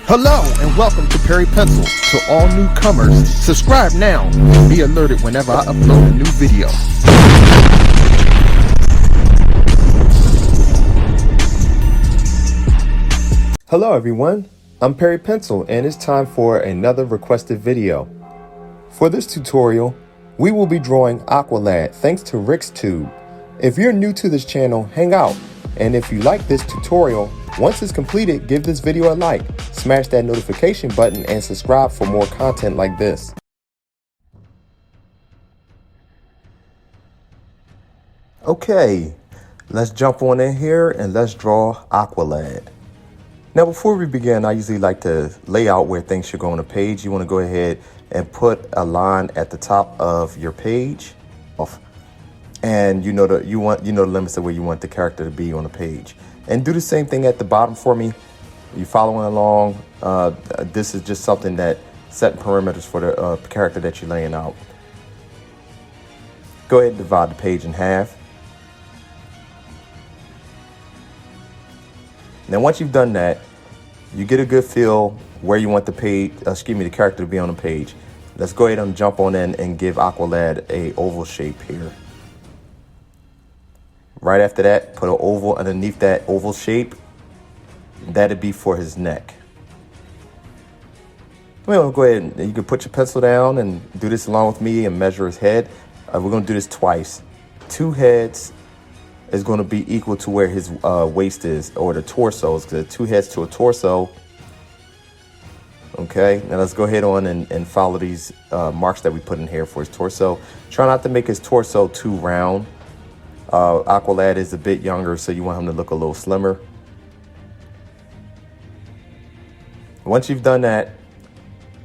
Hello and welcome to Perry Pencil. To all newcomers, subscribe now and be alerted whenever I upload a new video. Hello everyone, I'm Perry Pencil and it's time for another requested video. For this tutorial, we will be drawing Aqualad thanks to Rick's Tube. If you're new to this channel, hang out. And if you like this tutorial, once it's completed, give this video a like, smash that notification button, and subscribe for more content like this. Okay, let's jump on in here and let's draw Aqualad. Now before we begin, I usually like to lay out where things should go on a page. You want to go ahead and put a line at the top of your page. And you know the limits of where you want the character to be on the page. And do the same thing at the bottom for me. You following along. This is just something that setting perimeters for the character that you're laying out. Go ahead and divide the page in half. Now once you've done that, you get a good feel where you want the the character to be on the page. Let's go ahead and jump on in and give Aqualad a oval shape here. Right after that, put an oval underneath that oval shape. That'd be for his neck. Well, go ahead and you can put your pencil down and do this along with me and measure his head. We're gonna do this twice. 2 heads is gonna be equal to where his waist is, or the torso is, because 2 heads to a torso. Okay, now let's go ahead on and follow these marks that we put in here for his torso. Try not to make his torso too round. Aqualad is a bit younger, so you want him to look a little slimmer. Once you've done that,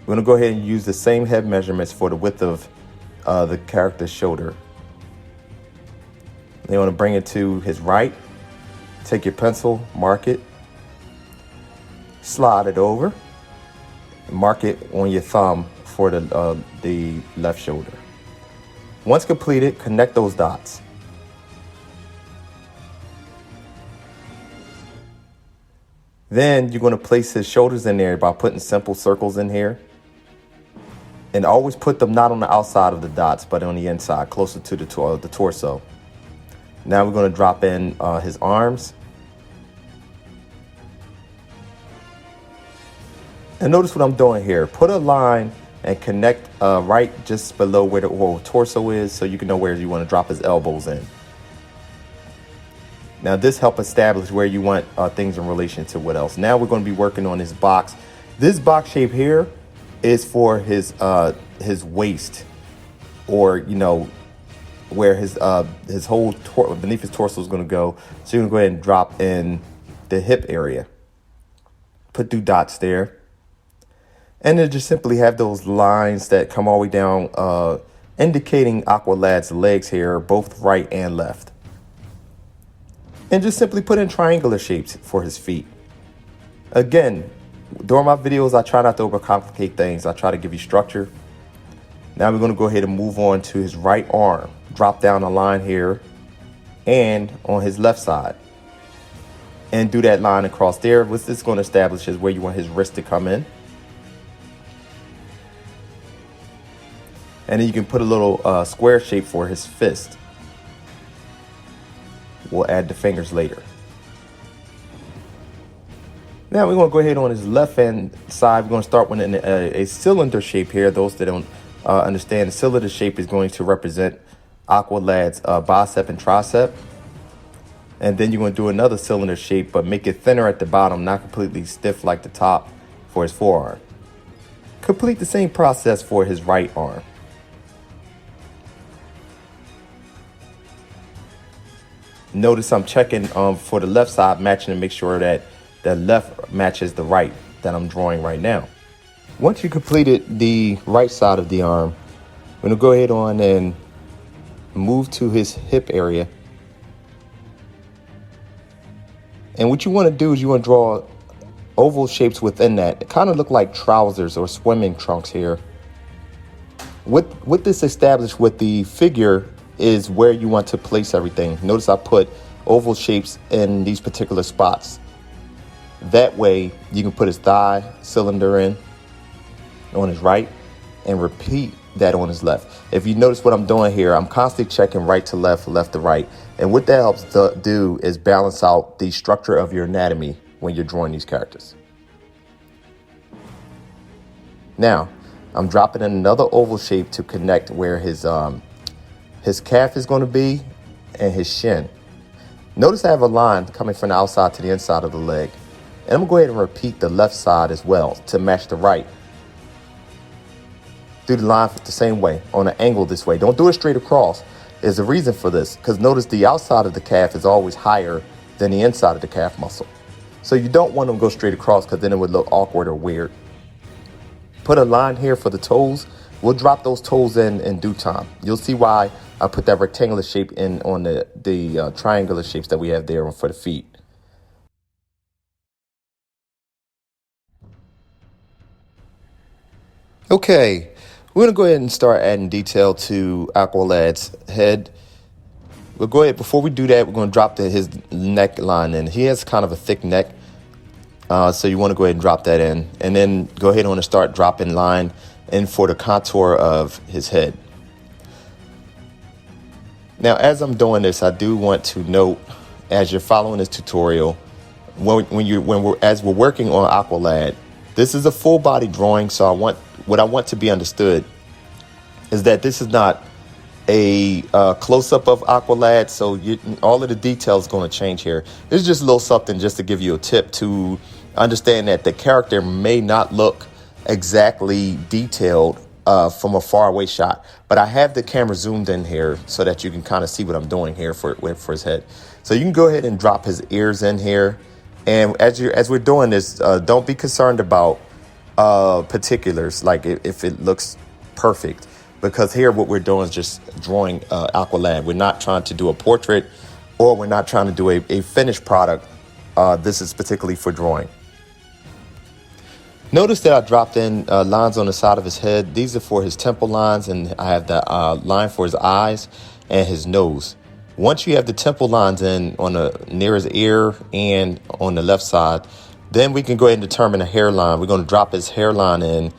we're gonna go ahead and use the same head measurements for the width of the character's shoulder. You want to bring it to his right. Take your pencil, mark it, slide it over, and mark it on your thumb for the left shoulder. Once completed, connect those dots. Then you're going to place his shoulders in there by putting simple circles in here. And always put them not on the outside of the dots, but on the inside, closer to the torso. Now we're going to drop in his arms. And notice what I'm doing here. Put a line and connect right just below where the torso is, so you can know where you want to drop his elbows in. Now this helps establish where you want things in relation to what else. Now we're going to be working on his box. This box shape here is for his waist, or where his whole beneath his torso is going to go. So you're going to go ahead and drop in the hip area. Put 2 dots there. And then just simply have those lines that come all the way down, indicating Aqualad's legs here, both right and left. And just simply put in triangular shapes for his feet. Again, during my videos, I try not to overcomplicate things. I try to give you structure. Now we're going to go ahead and move on to his right arm. Drop down a line here and on his left side. And do that line across there. What this is going to establish is where you want his wrist to come in. And then you can put a little square shape for his fist. We'll add the fingers later. Now we're going to go ahead on his left hand side. We're going to start with a cylinder shape here. Those that don't understand, the cylinder shape is going to represent Aqualad's bicep and tricep. And then you're going to do another cylinder shape, but make it thinner at the bottom, not completely stiff like the top, for his forearm. Complete the same process for his right arm. Notice I'm checking for the left side, matching to make sure that the left matches the right that I'm drawing right now. Once you completed the right side of the arm, I'm going to go ahead on and move to his hip area. And what you want to do is you want to draw oval shapes within that. It kind of look like trousers or swimming trunks here. With this established with the figure is where you want to place everything. Notice I put oval shapes in these particular spots. That way you can put his thigh cylinder in on his right and repeat that on his left. If you notice what I'm doing here, I'm constantly checking right to left, left to right. And what that helps to do is balance out the structure of your anatomy when you're drawing these characters. Now, I'm dropping in another oval shape to connect where his calf is going to be and his shin. Notice I have a line coming from the outside to the inside of the leg. And I'm going to go ahead and repeat the left side as well to match the right. Do the line the same way, on an angle this way. Don't do it straight across. There's a reason for this, because notice the outside of the calf is always higher than the inside of the calf muscle. So you don't want them to go straight across, because then it would look awkward or weird. Put a line here for the toes. We'll drop those toes in due time. You'll see why I put that rectangular shape in on the triangular shapes that we have there for the feet. Okay, we're gonna go ahead and start adding detail to Aqualad's head. We'll go ahead, before we do that, we're gonna drop his neckline in. He has kind of a thick neck, so you wanna go ahead and drop that in. And then go ahead and start dropping line in for the contour of his head. Now, as I'm doing this, I do want to note, as you're following this tutorial, as we're working on Aqualad, this is a full body drawing. So what I want to be understood is that this is not a close-up of Aqualad. So all of the details going to change here. This is just a little something just to give you a tip to understand that the character may not look exactly detailed from a far away shot, but I have the camera zoomed in here so that you can kind of see what I'm doing here for his head. So you can go ahead and drop his ears in here. And as we're doing this, don't be concerned about particulars, like if it looks perfect, because here what we're doing is just drawing Aqualad. We're not trying to do a portrait, or we're not trying to do a finished product. This is particularly for drawing. Notice that I dropped in lines on the side of his head. These are for his temple lines, and I have the line for his eyes and his nose. Once you have the temple lines in on the near his ear and on the left side, then we can go ahead and determine a hairline. We're going to drop his hairline in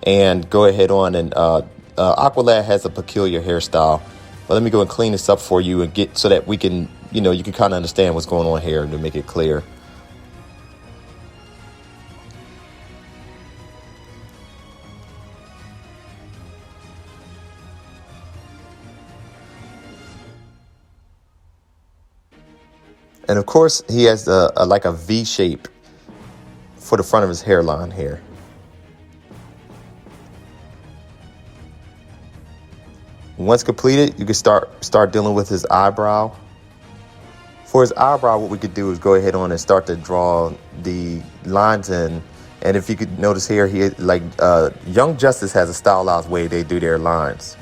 and go ahead on. And Aqualad has a peculiar hairstyle. But let me go and clean this up for you and get so that we can, you can kind of understand what's going on here to make it clear. And of course, he has like a V shape for the front of his hairline here. Once completed, you can start dealing with his eyebrow. For his eyebrow, what we could do is go ahead on and start to draw the lines in. And if you could notice here, Young Justice has a stylized way they do their lines.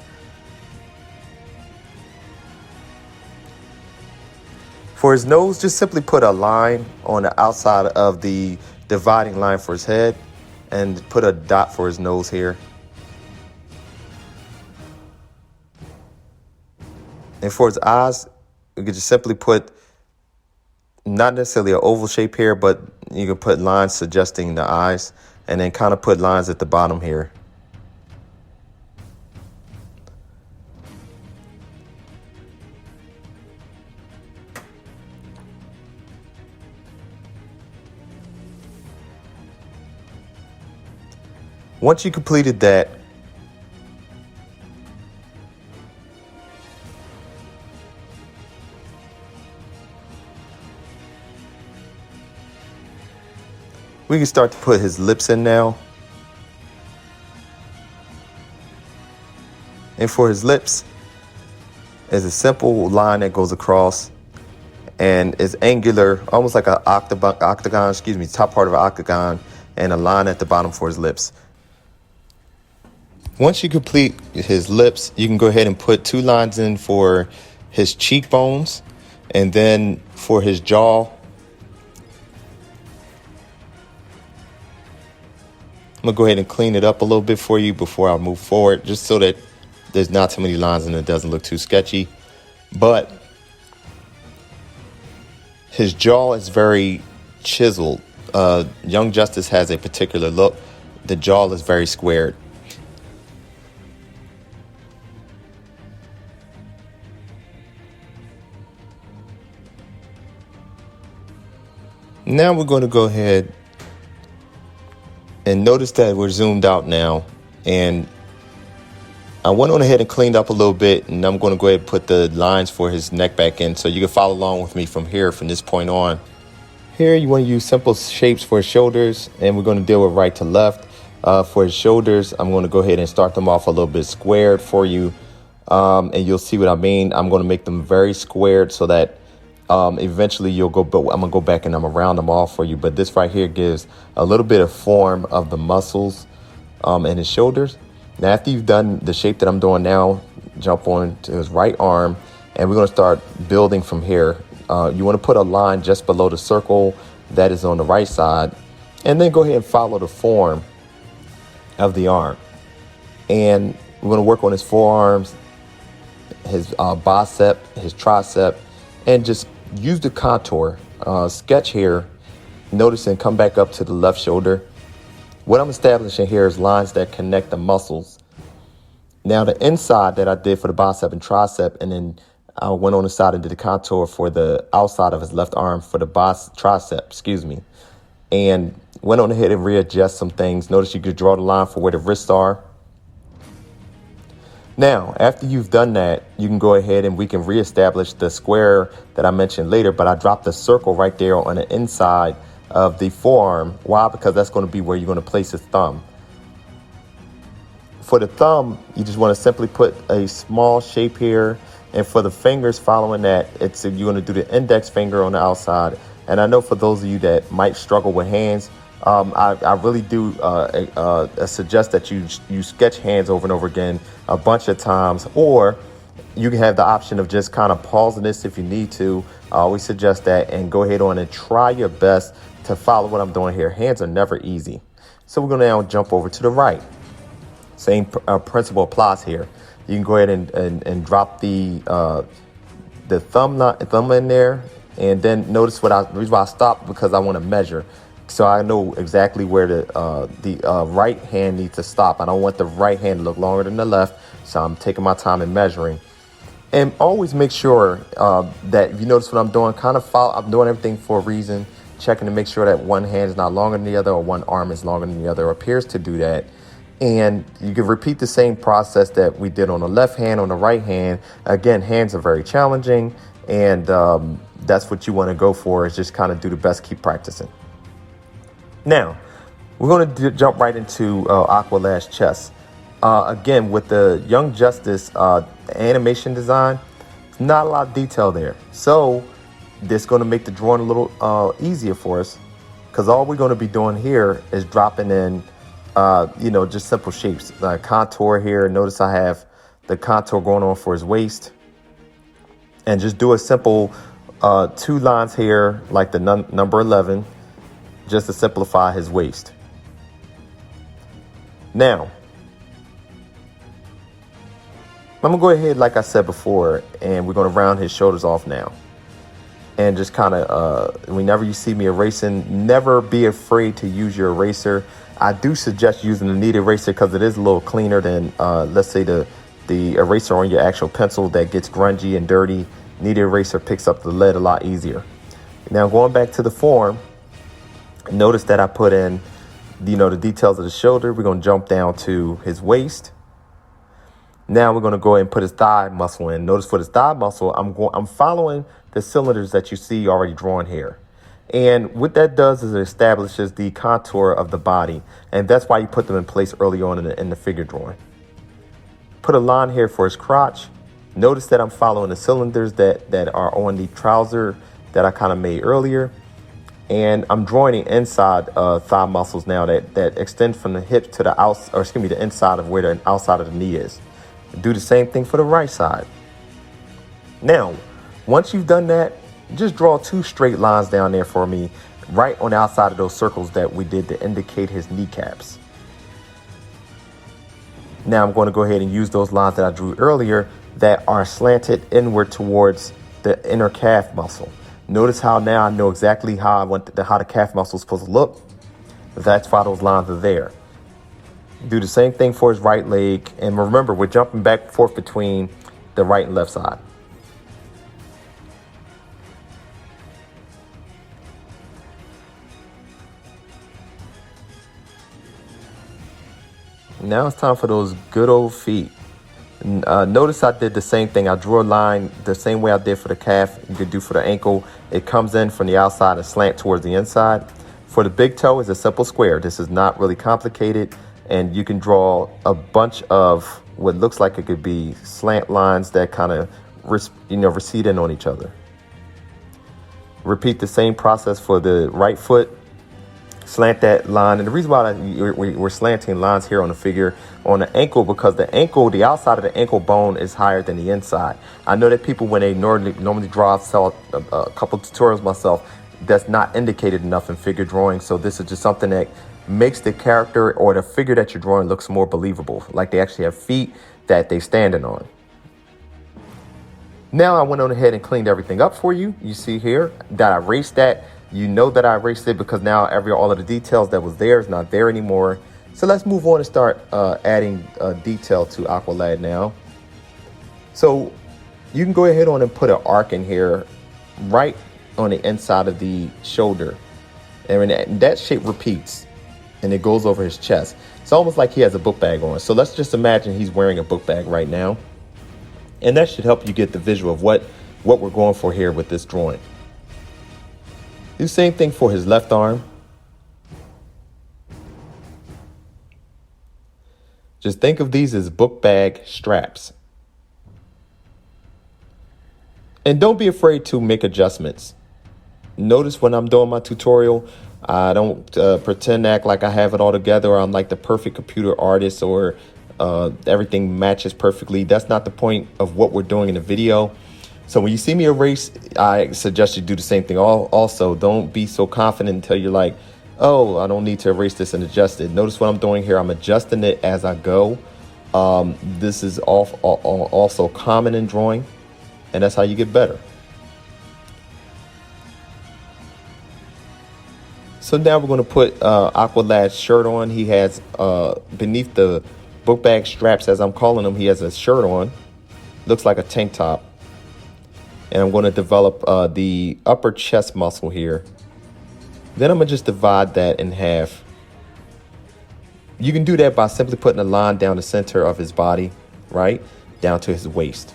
For his nose, just simply put a line on the outside of the dividing line for his head and put a dot for his nose here. And for his eyes, you could just simply put not necessarily an oval shape here, but you can put lines suggesting the eyes, and then kind of put lines at the bottom here. Once you completed that, we can start to put his lips in now. And for his lips, is a simple line that goes across and is angular, almost like an octagon, top part of an octagon, and a line at the bottom for his lips. Once you complete his lips, you can go ahead and put two lines in for his cheekbones, and then for his jaw. I'm gonna go ahead and clean it up a little bit for you before I move forward, just so that there's not too many lines and it doesn't look too sketchy. But his jaw is very chiseled. Young Justice has a particular look. The jaw is very squared. Now we're going to go ahead and notice that we're zoomed out now, and I went on ahead and cleaned up a little bit, and I'm going to go ahead and put the lines for his neck back in so you can follow along with me from here, from this point on. Here you want to use simple shapes for his shoulders, and we're going to deal with right to left. For his shoulders, I'm going to go ahead and start them off a little bit squared for you, and you'll see what I mean. I'm going to make them very squared so that eventually you'll go, but I'm gonna go back and I'm gonna round them off for you. But this right here gives a little bit of form of the muscles in his shoulders. Now, after you've done the shape that I'm doing now, jump on to his right arm, and we're gonna start building from here. You want to put a line just below the circle that is on the right side, and then go ahead and follow the form of the arm. And we're gonna work on his forearms, his bicep, his tricep, and just use the contour, sketch here, notice and come back up to the left shoulder. What I'm establishing here is lines that connect the muscles. Now the inside that I did for the bicep and tricep, and then I went on the side and did the contour for the outside of his left arm for the tricep, and went on ahead and readjust some things. Notice you could draw the line for where the wrists are. Now, after you've done that, you can go ahead and we can reestablish the square that I mentioned later, but I dropped a circle right there on the inside of the forearm. Why? Because that's going to be where you're going to place his thumb. For the thumb, you just want to simply put a small shape here. And for the fingers following that, you're going to do the index finger on the outside. And I know for those of you that might struggle with hands, I really do suggest that you sketch hands over and over again a bunch of times, or you can have the option of just kind of pausing this if you need to. I always suggest that, and go ahead on and try your best to follow what I'm doing here. Hands are never easy. So we're going to now jump over to the right. Same principle applies here. You can go ahead and drop the thumb in there, and then notice the reason why I stopped, because I want to measure. So I know exactly where the right hand needs to stop. I don't want the right hand to look longer than the left, so I'm taking my time and measuring. And always make sure that if you notice what I'm doing, I'm doing everything for a reason, checking to make sure that one hand is not longer than the other, or one arm is longer than the other, or appears to do that. And you can repeat the same process that we did on the left hand, on the right hand. Again, hands are very challenging, and that's what you want to go for, is just kind of do the best, keep practicing. Now, we're going to jump right into Aqualad's chest. Again, with the Young Justice animation design, not a lot of detail there. So this is going to make the drawing a little easier for us, because all we're going to be doing here is dropping in, just simple shapes. Contour here. Notice I have the contour going on for his waist. And just do a simple 2 lines here, like the number 11. Just to simplify his waist. Now, I'm gonna go ahead, like I said before, and we're gonna round his shoulders off now. And just kind of, whenever you see me erasing, never be afraid to use your eraser. I do suggest using the knead eraser because it is a little cleaner than, let's say, the eraser on your actual pencil that gets grungy and dirty. Knead eraser picks up the lead a lot easier. Now, going back to the form, notice that I put in, the details of the shoulder. We're going to jump down to his waist. Now we're going to go ahead and put his thigh muscle in. Notice for his thigh muscle, I'm following the cylinders that you see already drawn here. And what that does is it establishes the contour of the body. And that's why you put them in place early on in the figure drawing. Put a line here for his crotch. Notice that I'm following the cylinders that are on the trouser that I kind of made earlier. And I'm drawing the inside thigh muscles now that extend from the hips to the inside of where the outside of the knee is. Do the same thing for the right side. Now, once you've done that, just draw 2 straight lines down there for me, right on the outside of those circles that we did to indicate his kneecaps. Now I'm going to go ahead and use those lines that I drew earlier that are slanted inward towards the inner calf muscle. Notice how now I know exactly how I want how the calf muscle is supposed to look. That's why those lines are there. Do the same thing for his right leg. And remember, we're jumping back and forth between the right and left side. Now it's time for those good old feet. Notice I did the same thing. I drew a line the same way I did for the calf. You could do for the ankle. It comes in from the outside and slant towards the inside. For the big toe, it's a simple square. This is not really complicated. And you can draw a bunch of what looks like it could be slant lines that kind of, recede in on each other. Repeat the same process for the right foot. Slant that line. And the reason why we're slanting lines here on the figure on the ankle, because the outside of the ankle bone is higher than the inside. I know that people, when they normally draw, I've saw a couple tutorials myself, that's not indicated enough in figure drawing. So this is just something that makes the character or the figure that you're drawing looks more believable, like they actually have feet that they standing on. Now I went on ahead and cleaned everything up for you. You see here that I erased that. You know that I erased it because now all of the details that was there is not there anymore. So let's move on and start adding detail to Aqualad now. So you can go ahead on and put an arc in here right on the inside of the shoulder. And that shape repeats and it goes over his chest. It's almost like he has a book bag on. So let's just imagine he's wearing a book bag right now. And that should help you get the visual of what we're going for here with this drawing. Do the same thing for his left arm. Just think of these as book bag straps. And don't be afraid to make adjustments. Notice when I'm doing my tutorial, I don't pretend to act like I have it all together or I'm like the perfect computer artist or everything matches perfectly. That's not the point of what we're doing in the video. So when you see me erase, I suggest you do the same thing. Also, don't be so confident until you're like, oh, I don't need to erase this and adjust it. Notice what I'm doing here. I'm adjusting it as I go. This is also common in drawing, and that's how you get better. So now we're going to put Aqualad's shirt on. He has beneath the book bag straps, as I'm calling them, he has a shirt on. Looks like a tank top. And I'm going to develop the upper chest muscle here. Then I'm going to just divide that in half. You can do that by simply putting a line down the center of his body, right? Down to his waist.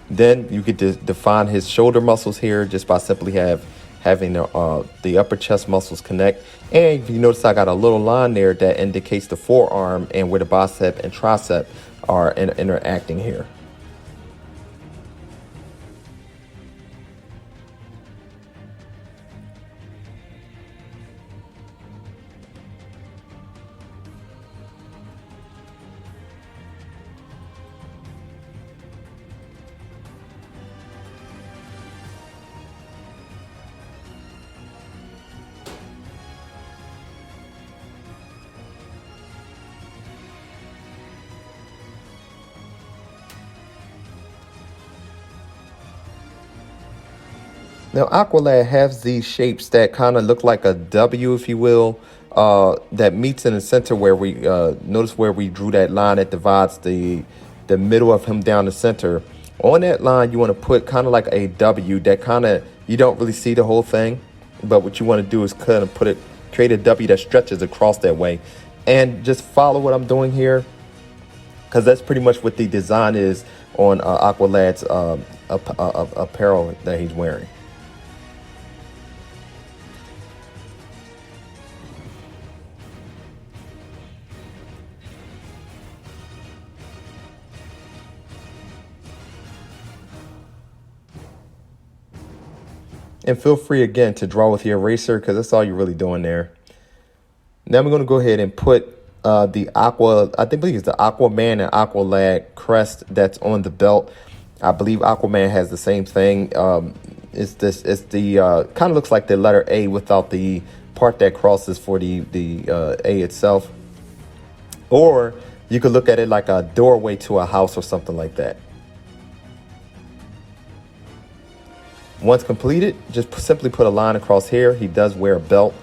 Then you could define his shoulder muscles here just by simply having the upper chest muscles connect. And if you notice, I got a little line there that indicates the forearm and where the bicep and tricep are interacting here. Now, Aqualad has these shapes that kind of look like a W, if you will, that meets in the center where we notice where we drew that line that divides the middle of him down the center. On that line, you want to put kind of like a W that kind of, you don't really see the whole thing, but what you want to do is kind of create a W that stretches across that way. And just follow what I'm doing here, because that's pretty much what the design is on Aqualad's apparel that he's wearing. And feel free, again, to draw with your eraser because that's all you're really doing there. Now we're going to go ahead and put I believe it's the Aquaman and Aqualad crest that's on the belt. I believe Aquaman has the same thing. It's the kind of looks like the letter A without the part that crosses for the A itself. Or you could look at it like a doorway to a house or something like that. Once completed, just simply put a line across here. He does wear a belt.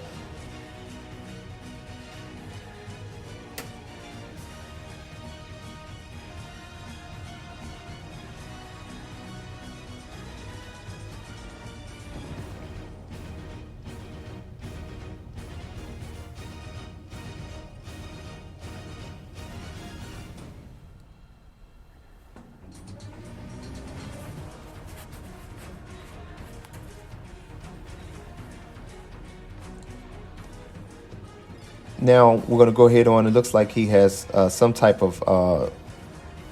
Now we're going to go ahead on. It looks like he has some type of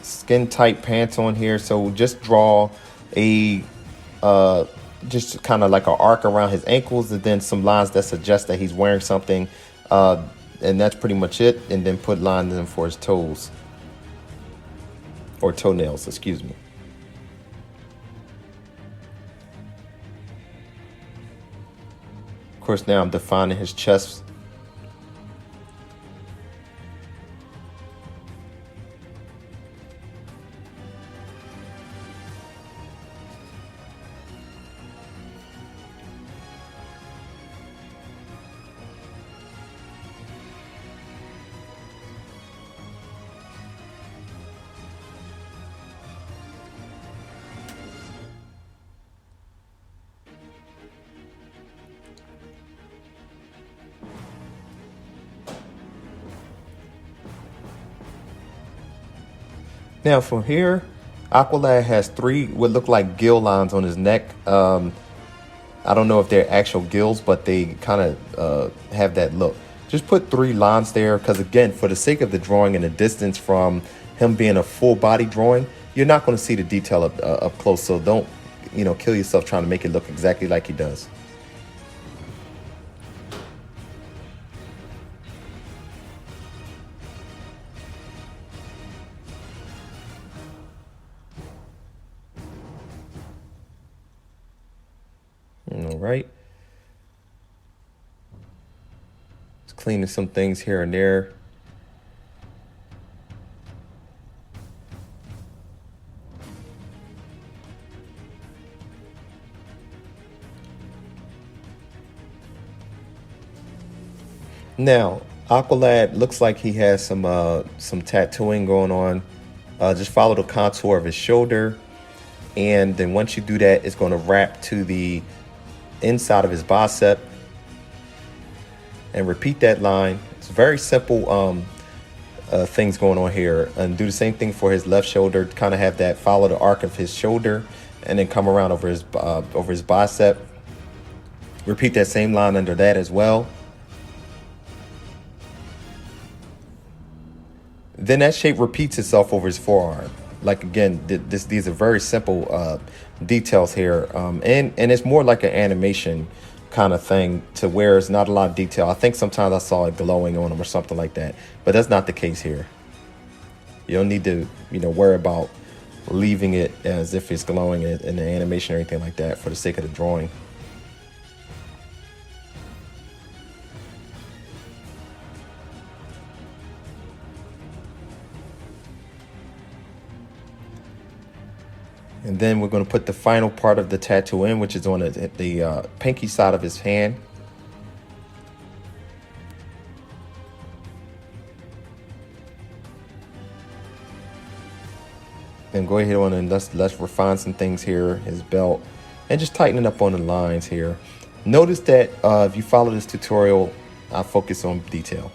skin tight pants on here. So just draw a just kind of like an arc around his ankles, and then some lines that suggest that he's wearing something. And that's pretty much it. And then put lines in for his toes or toenails, excuse me. Of course, now I'm defining his chest. Now from here, Aqualad has 3 what look like gill lines on his neck. I don't know if they're actual gills, but they kind of have that look. Just put 3 lines there because, again, for the sake of the drawing and the distance from him being a full body drawing, you're not going to see the detail up close. So don't, kill yourself trying to make it look exactly like he does. All right. Just cleaning some things here and there. Now, Aqualad looks like he has some tattooing going on. Just follow the contour of his shoulder. And then once you do that, it's going to wrap to the inside of his bicep. And repeat that line. It's very simple things going on here. And do the same thing for his left shoulder. Kind of have that, follow the arc of his shoulder. And then come around over his bicep. Repeat that same line under that as well. Then that shape repeats itself over his forearm. Like, again, these are very simple details here. And it's more like an animation kind of thing to where it's not a lot of detail. I think sometimes I saw it glowing on him or something like that. But that's not the case here. You don't need to, worry about leaving it as if it's glowing in the animation or anything like that for the sake of the drawing. And then we're going to put the final part of the tattoo in, which is on the pinky side of his hand. And go ahead on and let's refine some things here, his belt, and just tighten it up on the lines here. Notice that if you follow this tutorial, I focus on detail.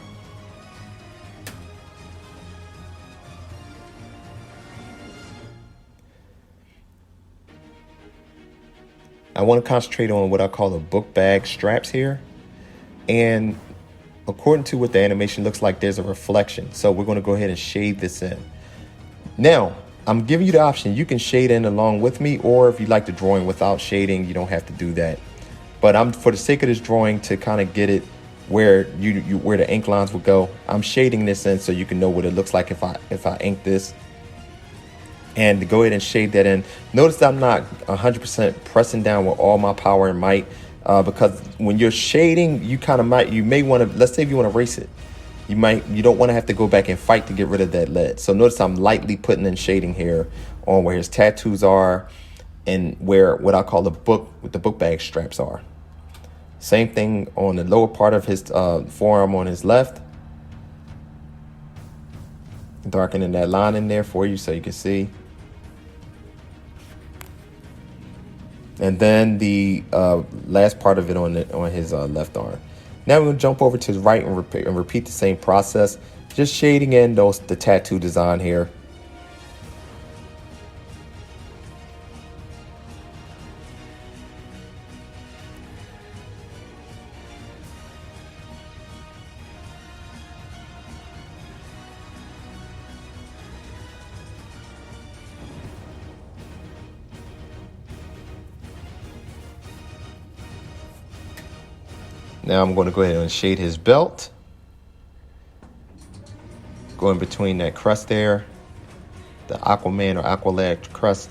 I want to concentrate on what I call the book bag straps here. And according to what the animation looks like, there's a reflection. So we're going to go ahead and shade this in. Now, I'm giving you the option. You can shade in along with me, or if you like the drawing without shading, you don't have to do that. But for the sake of this drawing, to kind of get it where where the ink lines would go, I'm shading this in so you can know what it looks like if I ink this. And to go ahead and shade that in. Notice I'm not 100% pressing down with all my power and might, because when you're shading, you may want to, let's say if you want to erase it, you don't want to have to go back and fight to get rid of that lead. So notice I'm lightly putting in shading here on where his tattoos are, and where what I call the book bag straps are. Same thing on the lower part of his forearm on his left. Darkening that line in there for you so you can see. And then the last part of it on his left arm. Now we're gonna jump over to the right and repeat the same process, just shading in the tattoo design here. Now I'm going to go ahead and shade his belt. Go in between that crust there, the Aquaman or Aqualad crust.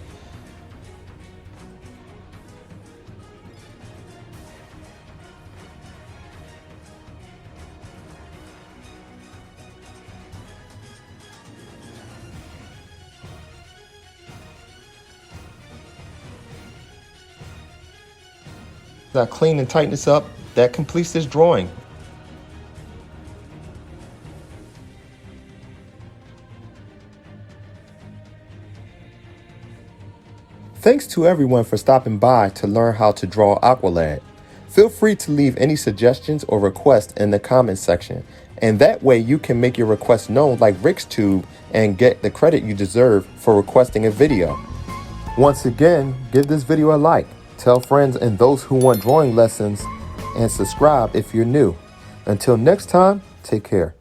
Now clean and tighten this up. That completes this drawing. Thanks to everyone for stopping by to learn how to draw Aqualad. Feel free to leave any suggestions or requests in the comments section, and that way you can make your requests known like Rick's Tube and get the credit you deserve for requesting a video. Once again, give this video a like, tell friends and those who want drawing lessons, and subscribe if you're new. Until next time, take care.